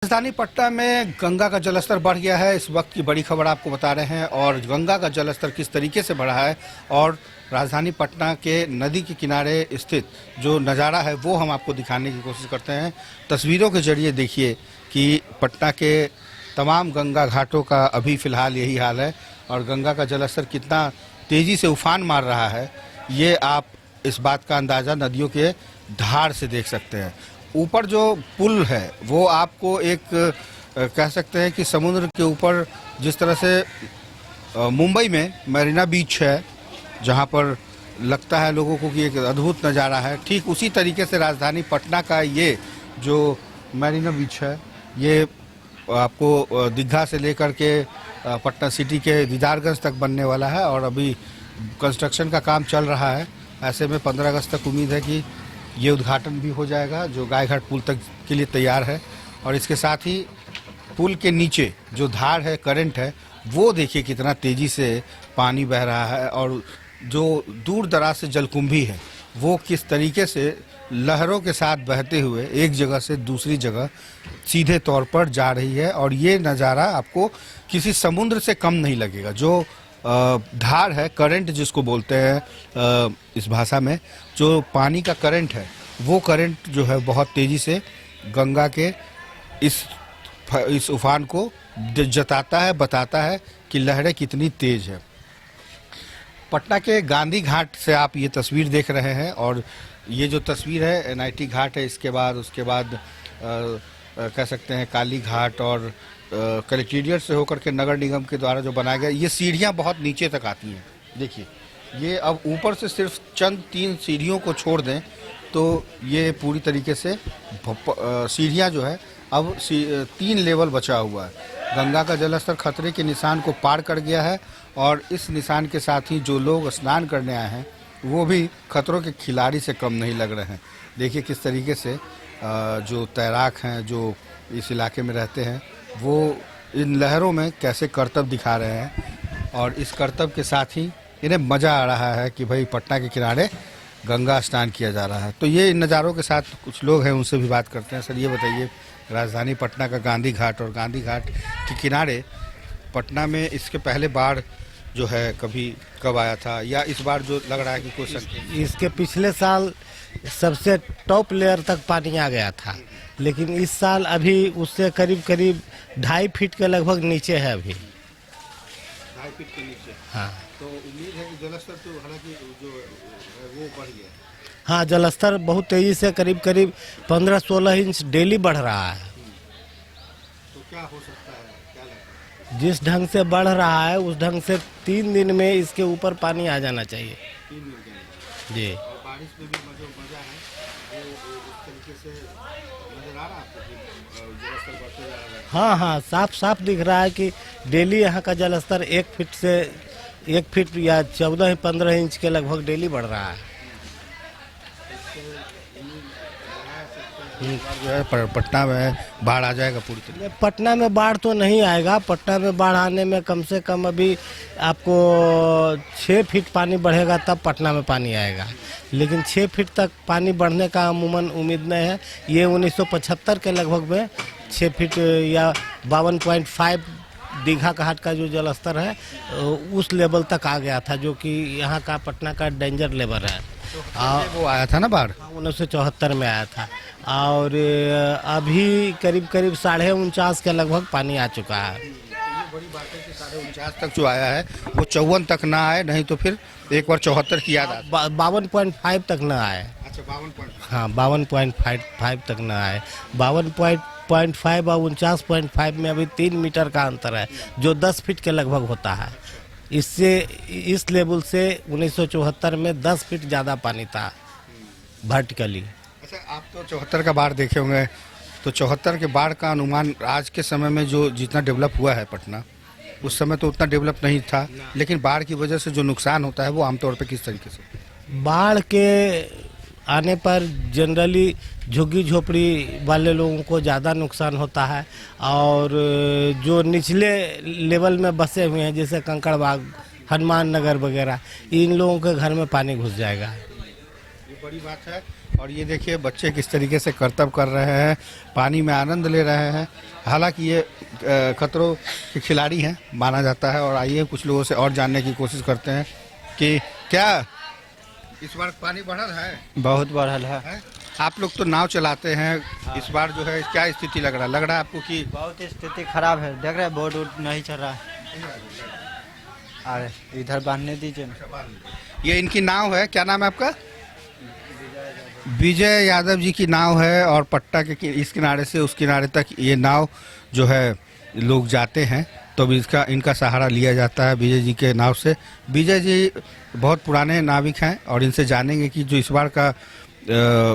राजधानी पटना में गंगा का जलस्तर बढ़ गया है। इस वक्त की बड़ी खबर आपको बता रहे हैं और गंगा का जलस्तर किस तरीके से बढ़ा है और राजधानी पटना के नदी के किनारे स्थित जो नज़ारा है वो हम आपको दिखाने की कोशिश करते हैं। तस्वीरों के जरिए देखिए कि पटना के तमाम गंगा घाटों का अभी फ़िलहाल यही हाल है और गंगा का जलस्तर कितना तेज़ी से उफान मार रहा है ये आप इस बात का अंदाज़ा नदियों के धार से देख सकते हैं। ऊपर जो पुल है वो आपको एक कह सकते हैं कि समुद्र के ऊपर जिस तरह से मुंबई में मरीना बीच है जहां पर लगता है लोगों को कि एक अद्भुत नज़ारा है, ठीक उसी तरीके से राजधानी पटना का ये जो मरीना बीच है ये आपको दीघा से लेकर के पटना सिटी के दीदारगंज तक बनने वाला है और अभी कंस्ट्रक्शन का काम चल रहा है। ऐसे में 15 अगस्त तक उम्मीद है कि ये उद्घाटन भी हो जाएगा जो गायघाट पुल तक के लिए तैयार है। और इसके साथ ही पुल के नीचे जो धार है, करंट है, वो देखिए कितना तेज़ी से पानी बह रहा है और जो दूर दराज से जलकुंभी है वो किस तरीके से लहरों के साथ बहते हुए एक जगह से दूसरी जगह सीधे तौर पर जा रही है। और ये नज़ारा आपको किसी समुद्र से कम नहीं लगेगा। जो धार है, करंट जिसको बोलते हैं इस भाषा में, जो पानी का करंट है वो करंट जो है बहुत तेज़ी से गंगा के इस उफान को जताता है, बताता है कि लहरें कितनी तेज़ है। पटना के गांधी घाट से आप ये तस्वीर देख रहे हैं और ये जो तस्वीर है एनआईटी घाट है, उसके बाद कह सकते हैं काली घाट और कलेक्ट्रेट से होकर के नगर निगम के द्वारा जो बनाया गया, ये सीढ़ियाँ बहुत नीचे तक आती हैं। देखिए ये अब ऊपर से सिर्फ चंद 3 सीढ़ियों को छोड़ दें तो ये पूरी तरीके से सीढ़ियाँ जो है अब 3 लेवल बचा हुआ है। गंगा का जलस्तर खतरे के निशान को पार कर गया है और इस निशान के साथ ही जो लोग स्नान करने आए हैं वो भी खतरों के खिलाड़ी से कम नहीं लग रहे हैं। देखिए किस तरीके से जो तैराक हैं, जो इस इलाके में रहते हैं, वो इन लहरों में कैसे करतब दिखा रहे हैं और इस करतब के साथ ही इन्हें मज़ा आ रहा है कि भाई पटना के किनारे गंगा स्नान किया जा रहा है। तो ये इन नज़ारों के साथ कुछ लोग हैं, उनसे भी बात करते हैं। सर ये बताइए, राजधानी पटना का गांधी घाट और गांधी घाट के किनारे पटना में इसके पहले बाढ़ जो है कब आया था या इस बार जो लग रहा है कि कुछ इसके पिछले साल सबसे टॉप लेयर तक पानी आ गया था, लेकिन इस साल अभी उससे करीब 2.5 फीट के लगभग नीचे है अभी। 2.5 फीट के नीचे? हाँ। तो उम्मीद है कि जलस्तर तो हालांकि जो वो बढ़ गया। हाँ, जलस्तर बहुत तेजी से करीब 15-16 इंच डेली बढ़ रहा है। तो क्या हो सकता है, क्या लगता है? जिस ढंग से बढ़ रहा है उस ढंग से 3 दिन में इसके ऊपर पानी आ जाना चाहिए। 3 दिन के अंदर? जी। और बारिश में भी मजा है वो इस तरीके से नजर आ रहा है आपको कि जलस्तर बढ़ते जा रहा है? हाँ, साफ दिख रहा है कि डेली यहाँ का जलस्तर 1 फीट या 14-15 इंच के लगभग डेली बढ़ रहा है। जो है पटना में बाढ़ आ जाएगा पूरी तरह? पटना में बाढ़ तो नहीं आएगा। पटना में बाढ़ आने में कम से कम अभी आपको 6 फीट पानी बढ़ेगा तब पटना में पानी आएगा, लेकिन 6 फीट तक पानी बढ़ने का अमूमन उम्मीद नहीं है। ये 1975 के लगभग में 6 फीट या 52.5 दीघा घाट का जो जलस्तर है उस लेवल तक आ गया था, जो कि यहाँ का पटना का डेंजर लेवल है। वो आया था ना बाढ़? 1974 में आया था और अभी करीब 49.5 के लगभग पानी आ चुका है। ये बड़ी बात है कि 49.5 तक जो आया है वो 54 तक ना आए, नहीं तो फिर एक बार 74 की याद आती। 52.5 तक न आए। अच्छा, 52.5? हाँ, 52.5 तक न आए। 52.5 और 49.5 में अभी 3 मीटर का अंतर है, जो 10 फीट के लगभग होता है। इस लेवल से 1974 में 10 फीट ज़्यादा पानी था वर्टिकली। अच्छा, आप तो 74 का बाढ़ देखे होंगे, तो 74 के बाढ़ का अनुमान आज के समय में जो जितना डेवलप हुआ है पटना, उस समय तो उतना डेवलप नहीं था, लेकिन बाढ़ की वजह से जो नुकसान होता है वो आमतौर पे किस तरीके से? बाढ़ के आने पर जनरली झुग्गी झोपड़ी वाले लोगों को ज़्यादा नुकसान होता है और जो निचले लेवल में बसे हुए हैं जैसे कंकड़बाग, हनुमान नगर वगैरह, इन लोगों के घर में पानी घुस जाएगा। ये बड़ी बात है और ये देखिए बच्चे किस तरीके से करतब कर रहे हैं, पानी में आनंद ले रहे हैं। हालांकि ये खतरों के खिलाड़ी हैं माना जाता है। और आइए कुछ लोगों से और जानने की कोशिश करते हैं कि क्या इस बार पानी बढ़ रहा है? बहुत बढ़ल है। आप लोग तो नाव चलाते हैं, इस बार जो है क्या स्थिति लग रहा है आपको कि बहुत स्थिति खराब है, देख रहे हैं बोट उट नहीं चल रहा है। अरे इधर बांधने दीजिए ना। ये इनकी नाव है, क्या नाम है आपका? विजय यादव जी की नाव है और पट्टा के इस किनारे से उस किनारे तक ये नाव जो है लोग जाते हैं, तो अब इसका इनका सहारा लिया जाता है विजय जी के नाव से। विजय जी बहुत पुराने नाविक हैं और इनसे जानेंगे कि जो इस बार का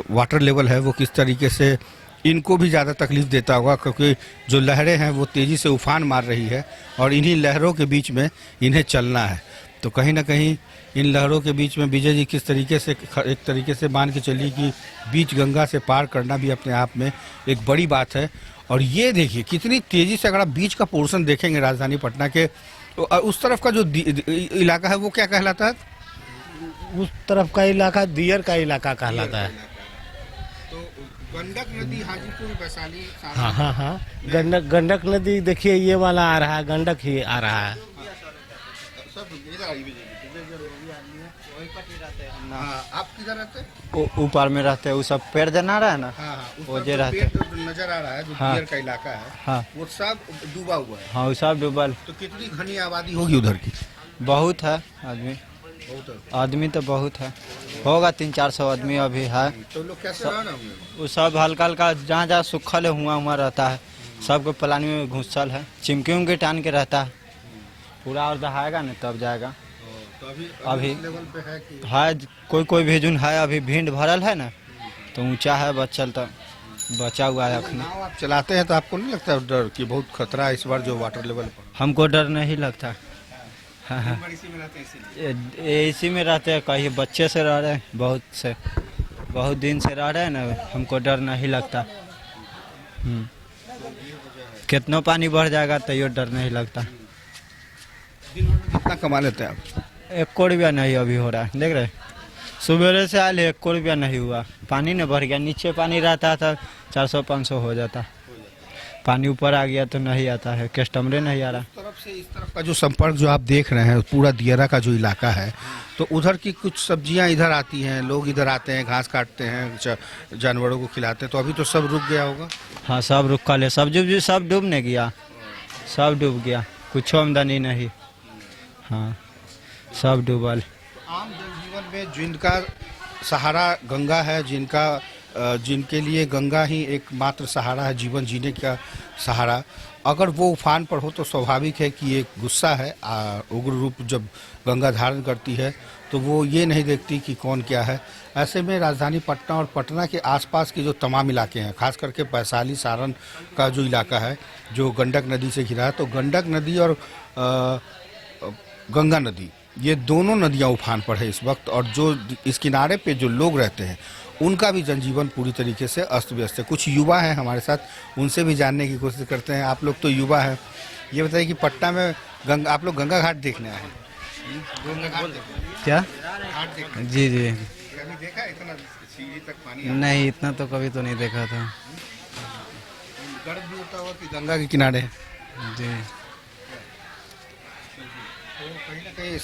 वाटर लेवल है वो किस तरीके से इनको भी ज़्यादा तकलीफ देता होगा, क्योंकि जो लहरें हैं वो तेज़ी से उफान मार रही है और इन्हीं लहरों के बीच में इन्हें चलना है। तो कहीं ना कहीं इन लहरों के बीच में विजय जी किस तरीके से, एक तरीके से मान के चलिए कि बीच गंगा से पार करना भी अपने आप में एक बड़ी बात है। और ये देखिए कितनी तेज़ी से, अगर आप बीच का पोर्शन देखेंगे राजधानी पटना के, तो उस तरफ का जो इलाका है वो क्या कहलाता है? उस तरफ का इलाका दियर का इलाका कहलाता है। तो गंडक नदी हाजीपुर वैशाली। हाँ, गंडक नदी देखिए ये वाला आ रहा है, गंडक ही आ रहा है। आप किधर रहते हैं? ऊपर में रहते हैं, वो सब पेड़ जना रहा है ना। वो जे रहते हैं, नजर आ रहा है जो हाँ। दियर का इलाका है, हाँ वो सब डूबा हुआ है। हाँ वो सब डूबल। तो कितनी घनी आबादी होगी उधर की? बहुत है आदमी, आदमी तो बहुत है, होगा 300-400 आदमी अभी है। तो लोग कैसे रहना होंगे? वो सब हल्का हल्का जहाँ जहाँ सूखल है हुआ रहता है, सबको पानी में घुसल है, चिमकी उमकी टान के रहता है। पूरा और दहाएगा ना तब जाएगा। तो अभी लेवल पे है कि है कोई भेजुन है, अभी भीड़ भरल है ना, तो ऊंचा है, बचल तो बचा हुआ है अखनी। नाव आप चलाते हैं तो आपको नहीं लगता डर कि बहुत खतरा है इस बार जो वाटर लेवल पर? हमको डर नहीं लगता। हाँ हाँ, इसी में रहते हैं, कहीं बच्चे से रह रहे हैं, बहुत दिन से रह रहे हैं ना, हमको डर नहीं लगता। कितना पानी बढ़ जाएगा तैयो डर नहीं लगता। दिन भर में कितना कमा लेते हैं आप? 1 रुपया नहीं अभी हो रहा है, देख रहे सुबह से आए 1 रुपया नहीं हुआ, पानी न भर गया। नीचे पानी रहता था 400-500 हो जाता, पानी ऊपर आ गया तो नहीं आता है, कस्टमरे नहीं आ रहा। इस तरफ से इस तरफ का जो संपर्क जो आप देख रहे हैं पूरा दियरा का जो इलाका है, तो उधर की कुछ सब्जियां इधर आती हैं, लोग इधर आते हैं, घास काटते हैं, जानवरों को खिलाते हैं, तो अभी तो सब रुक गया होगा। हाँ सब रुका ले, सब्जी सब डूबने गया, सब डूब गया, कुछ आमदनी नहीं। हाँ सब डूबल। आम जनजीवन में जिनका सहारा गंगा है, जिनके लिए गंगा ही एकमात्र सहारा है, जीवन जीने का सहारा, अगर वो उफान पर हो तो स्वाभाविक है कि एक गुस्सा है, उग्र रूप जब गंगा धारण करती है तो वो ये नहीं देखती कि कौन क्या है। ऐसे में राजधानी पटना और पटना के आसपास के जो तमाम इलाके हैं, खास करके वैशाली सारण का जो इलाका है जो गंडक नदी से घिरा है, तो गंडक नदी और गंगा नदी, ये दोनों नदियां उफान पर है इस वक्त। और जो इस किनारे पे जो लोग रहते हैं उनका भी जनजीवन पूरी तरीके से अस्त व्यस्त है। कुछ युवा हैं हमारे साथ, उनसे भी जानने की कोशिश करते हैं। आप लोग तो युवा हैं, ये बताइए कि पटना में आप लोग गंगा घाट देखने आए हैं? गंगा घाट क्या? घाट देखने जी कभी देखा है? इतना सीढ़ी तक पानी नहीं, इतना तो कभी तो नहीं देखा था। गर्व भी होता होगा कि गंगा के किनारे है। जी तो कहीं ना कहीं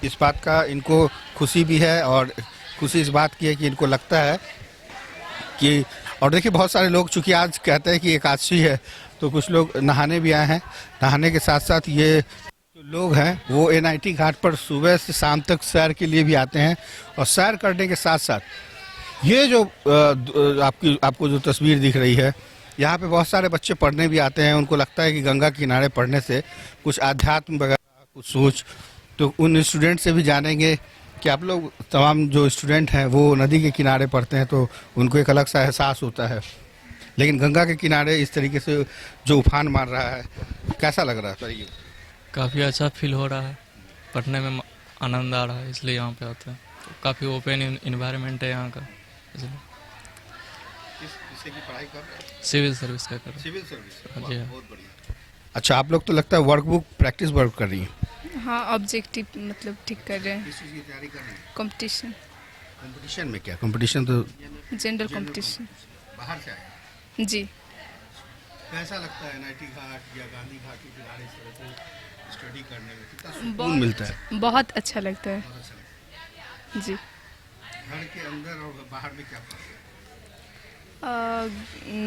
इस बात का इनको खुशी भी है, और खुशी इस बात की है कि इनको लगता है कि, और देखिए बहुत सारे लोग चूंकि आज कहते हैं कि एकादशी है तो कुछ लोग नहाने भी आए हैं। नहाने के साथ साथ ये जो लोग हैं वो NIT घाट पर सुबह से शाम तक सैर के लिए भी आते हैं। और सैर करने के साथ साथ ये जो आपको जो तस्वीर दिख रही है, यहाँ पे बहुत सारे बच्चे पढ़ने भी आते हैं। उनको लगता है कि गंगा किनारे पढ़ने से कुछ आध्यात्म वगैरह कुछ सोच, तो उन स्टूडेंट से भी जानेंगे कि आप लोग तमाम जो स्टूडेंट हैं वो नदी के किनारे पढ़ते हैं तो उनको एक अलग सा एहसास होता है, लेकिन गंगा के किनारे इस तरीके से जो उफान मार रहा है, कैसा लग रहा है बताइए? काफ़ी अच्छा फील हो रहा है, पढ़ने में आनंद आ रहा है, इसलिए यहाँ पे आते हैं। तो काफ़ी ओपन इन्वायरमेंट है यहाँ का, इसलिए। किस विषय की पढ़ाई कर रहे हैं? सिविल सर्विस का कर रहे सिविल सर्विस। जी हाँ। बहुत बढ़िया। अच्छा, आप लोग तो लगता है वर्कबुक प्रैक्टिस वर्क कर रही हैं? हाँ, ऑब्जेक्टिव मतलब ठीक कर रहे हैं, किस चीज़ की तैयारी कर रहे हैं? कंपटीशन। कंपटीशन में क्या कंपटीशन तो जनरल कंपटीशन। बाहर से आए। जी। कैसा लगता है एनआईटी घाट या गांधी घाट के किनारे इस तरह से स्टडी करने में कितना सुकून बहुत मिलता है? बहुत अच्छा लगता है। बहुत अच्छा लगता जी। है। घर के अंदर और बाहर में क्या फर्क है?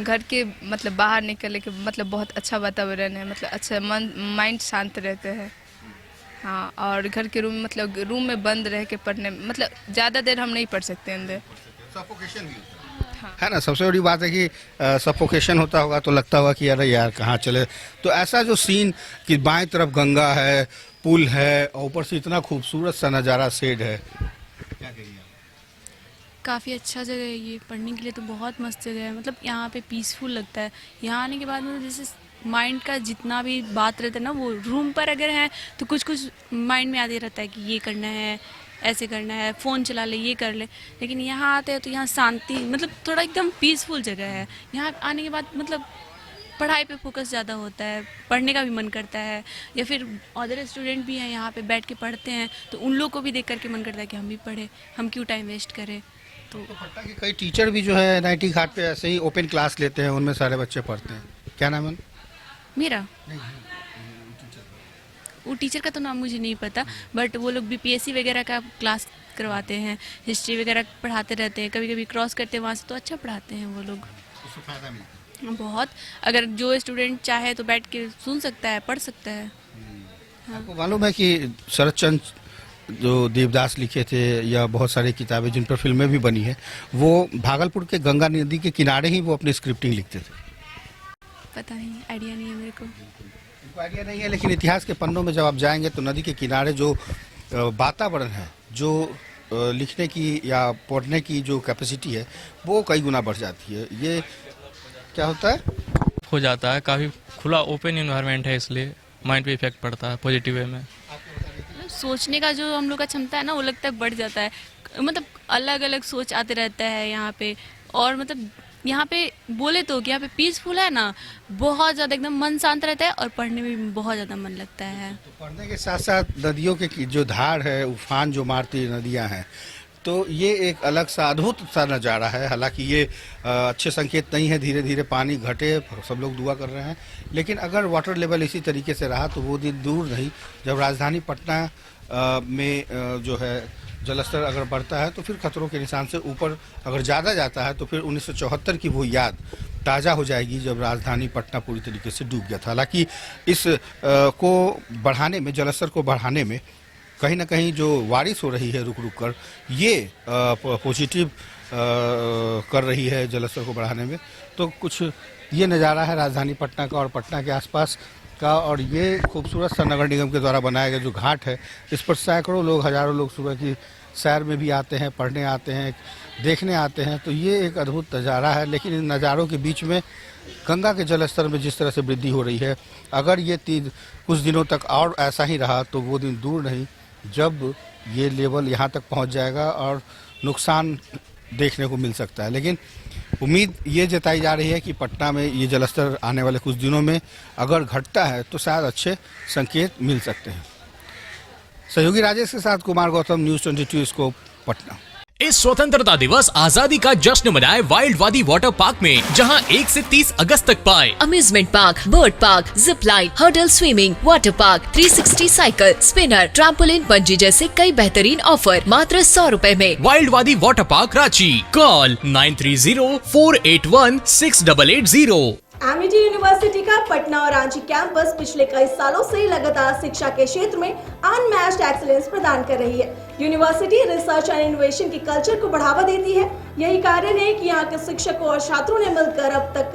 घर के मतलब बाहर निकलने के मतलब बहुत अच्छा वातावरण है, मतलब अच्छा मन माइंड शांत रहते हैं। हाँ, और घर के रूम मतलब रूम में बंद रह के पढ़ने मतलब ज़्यादा देर हम नहीं पढ़ सकते अंदर। सफोकेशन भी होता है ना। सबसे बड़ी बात है कि सफोकेशन होता होगा तो लगता होगा कि अरे यार कहाँ चले। तो ऐसा जो सीन कि बाएं तरफ गंगा है, पुल है और ऊपर से इतना खूबसूरत सा नज़ारा शेड है, क्या कहिए? काफ़ी अच्छा जगह है ये, पढ़ने के लिए तो बहुत मस्त जगह है। मतलब यहाँ पे पीसफुल लगता है। यहाँ आने के बाद मतलब जैसे माइंड का जितना भी बात रहता है ना, वो रूम पर अगर है तो कुछ कुछ माइंड में आते रहता है कि ये करना है, ऐसे करना है, फ़ोन चला ले, ये कर ले। लेकिन यहाँ आते हैं तो यहाँ शांति, मतलब थोड़ा एकदम पीसफुल जगह है। यहाँ आने के बाद मतलब पढ़ाई पे फोकस ज़्यादा होता है, पढ़ने का भी मन करता है। या फिर अदर स्टूडेंट भी हैं यहाँ पे बैठ के पढ़ते हैं तो उन लोग को भी देख करके मन करता है कि हम भी पढ़ें, हम क्यों टाइम वेस्ट करें। तो पटना के कई टीचर भी जो है एनआईटी घाट पे ऐसे ही ओपन क्लास लेते हैं, उनमें सारे बच्चे पढ़ते हैं। क्या नाम है? मेरा वो टीचर का तो नाम मुझे नहीं पता, बट वो लोग बीपीएससी वगैरह का क्लास करवाते हैं, हिस्ट्री वगैरह पढ़ाते रहते हैं, कभी कभी क्रॉस करते हैं वहाँ से, तो अच्छा पढ़ाते हैं वो लोग। उससे फायदा मिलता है बहुत, अगर जो स्टूडेंट चाहे तो बैठ के सुन सकता है, पढ़ सकता है। आपको मालूम है कि शरद चंद्र जो देवदास लिखे थे या बहुत सारी किताबें जिन पर फिल्में भी बनी है, वो भागलपुर के गंगा नदी के किनारे ही वो अपनी स्क्रिप्टिंग लिखते थे? पता नहीं, आइडिया नहीं है मेरे को। आइडिया नहीं है, लेकिन इतिहास के पन्नों में जब आप जाएंगे तो नदी के किनारे जो वातावरण है, जो लिखने की या पढ़ने की जो कैपेसिटी है, वो कई गुना बढ़ जाती है। ये क्या होता है, हो जाता है, काफ़ी खुला ओपन इन्वायरमेंट है, इसलिए माइंड पे इफेक्ट पड़ता है पॉजिटिव वे में। सोचने का जो हम लोग का क्षमता है ना, वो लगता है बढ़ जाता है। मतलब अलग अलग सोच आते रहता है यहाँ पे। और मतलब यहाँ पे बोले तो कि यहाँ पे पीसफुल है ना, बहुत ज़्यादा एकदम मन शांत रहता है और पढ़ने में भी बहुत ज़्यादा मन लगता है। तो पढ़ने के साथ साथ नदियों के जो धार है, उफान जो मारती नदियाँ हैं, तो ये एक अलग सा अद्भुत सा नज़ारा है। हालांकि ये अच्छे संकेत नहीं है, धीरे धीरे पानी घटे, सब लोग दुआ कर रहे हैं। लेकिन अगर वाटर लेवल इसी तरीके से रहा तो वो दिन दूर नहीं जब राजधानी पटना में जो है जलस्तर अगर बढ़ता है तो फिर खतरों के निशान से ऊपर अगर ज़्यादा जाता है तो फिर 1974 की वो याद ताज़ा हो जाएगी जब राजधानी पटना पूरी तरीके से डूब गया था। हालांकि इस को बढ़ाने में, जलस्तर को बढ़ाने में कहीं ना कहीं जो बारिश हो रही है रुक रुक कर, ये पॉजिटिव कर रही है जलस्तर को बढ़ाने में। तो कुछ ये नज़ारा है राजधानी पटना का और पटना के आसपास का। और ये खूबसूरत सा नगर निगम के द्वारा बनाया गया जो घाट है, इस पर सैकड़ों लोग, हजारों लोग सुबह की सैर में भी आते हैं, पढ़ने आते हैं, देखने आते हैं। तो ये एक अद्भुत नज़ारा है। लेकिन इन नज़ारों के बीच में गंगा के जलस्तर में जिस तरह से वृद्धि हो रही है, अगर ये कुछ दिनों तक और ऐसा ही रहा तो वो दिन दूर नहीं जब ये लेवल यहाँ तक पहुँच जाएगा और नुकसान देखने को मिल सकता है। लेकिन उम्मीद ये जताई जा रही है कि पटना में ये जलस्तर आने वाले कुछ दिनों में अगर घटता है तो शायद अच्छे संकेत मिल सकते हैं। सहयोगी राजेश के साथ कुमार गौतम, न्यूज़ 22 स्कोप, पटना। इस स्वतंत्रता दिवस आजादी का जश्न मनाए वाइल्ड वादी वाटर पार्क में, जहां 1 से 30 अगस्त तक पाए amusement park, bird park, zip line, hurdle swimming, water park, 360 cycle, spinner, trampoline, bungee जैसे कई बेहतरीन ऑफर मात्र 100 रुपए में। वाइल्ड वादी water park Ranchi, call 9304816880। Amity university का पटना और रांची कैंपस पिछले कई सालों से लगातार शिक्षा के क्षेत्र में अनमैच्ड एक्सीलेंस प्रदान कर रही है। यूनिवर्सिटी रिसर्च एंड इनोवेशन की कल्चर को बढ़ावा देती है। यही कारण है कि यहाँ के शिक्षकों और छात्रों ने मिलकर अब तक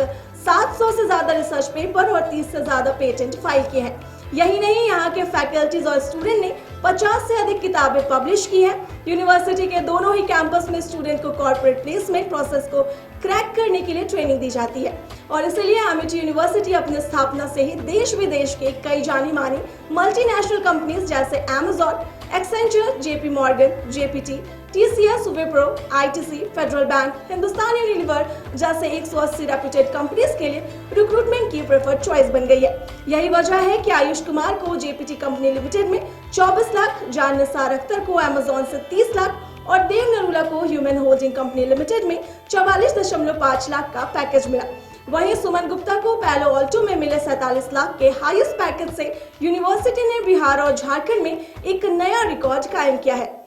700 से ज्यादा रिसर्च पेपर और 30 से ज्यादा पेटेंट फाइल किए हैं। यही नहीं, यहाँ के फैकल्टीज और स्टूडेंट ने 50 से अधिक किताबें पब्लिश की हैं। यूनिवर्सिटी के दोनों ही कैंपस में स्टूडेंट को कॉर्पोरेट प्लेसमेंट प्रोसेस को क्रैक करने के लिए ट्रेनिंग दी जाती है और इसलिए एमिटी यूनिवर्सिटी अपनी स्थापना से ही देश विदेश के कई जानी मानी मल्टीनेशनल कंपनीज जैसे Amazon, Accenture, JP Morgan, GPT, TCS, Wipro, ITC, federal bank, Hindustan Unilever जैसे 180 रेप्यूटेड कंपनीज के लिए रिक्रूटमेंट की प्रेफर्ड चॉइस बन गई है। यही वजह है कि आयुष कुमार को जेपीटी कंपनी लिमिटेड में 24 लाख, जान निसार अख्तर को अमेज़न से 30 लाख और देव नरूला को ह्यूमन होल्डिंग कंपनी लिमिटेड में 44.5 लाख का पैकेज मिला। वहीं सुमन गुप्ता को पैलो ऑल्टो में मिले 47 लाख के हाईएस्ट पैकेज से यूनिवर्सिटी ने बिहार और झारखंड में एक नया रिकॉर्ड कायम किया है।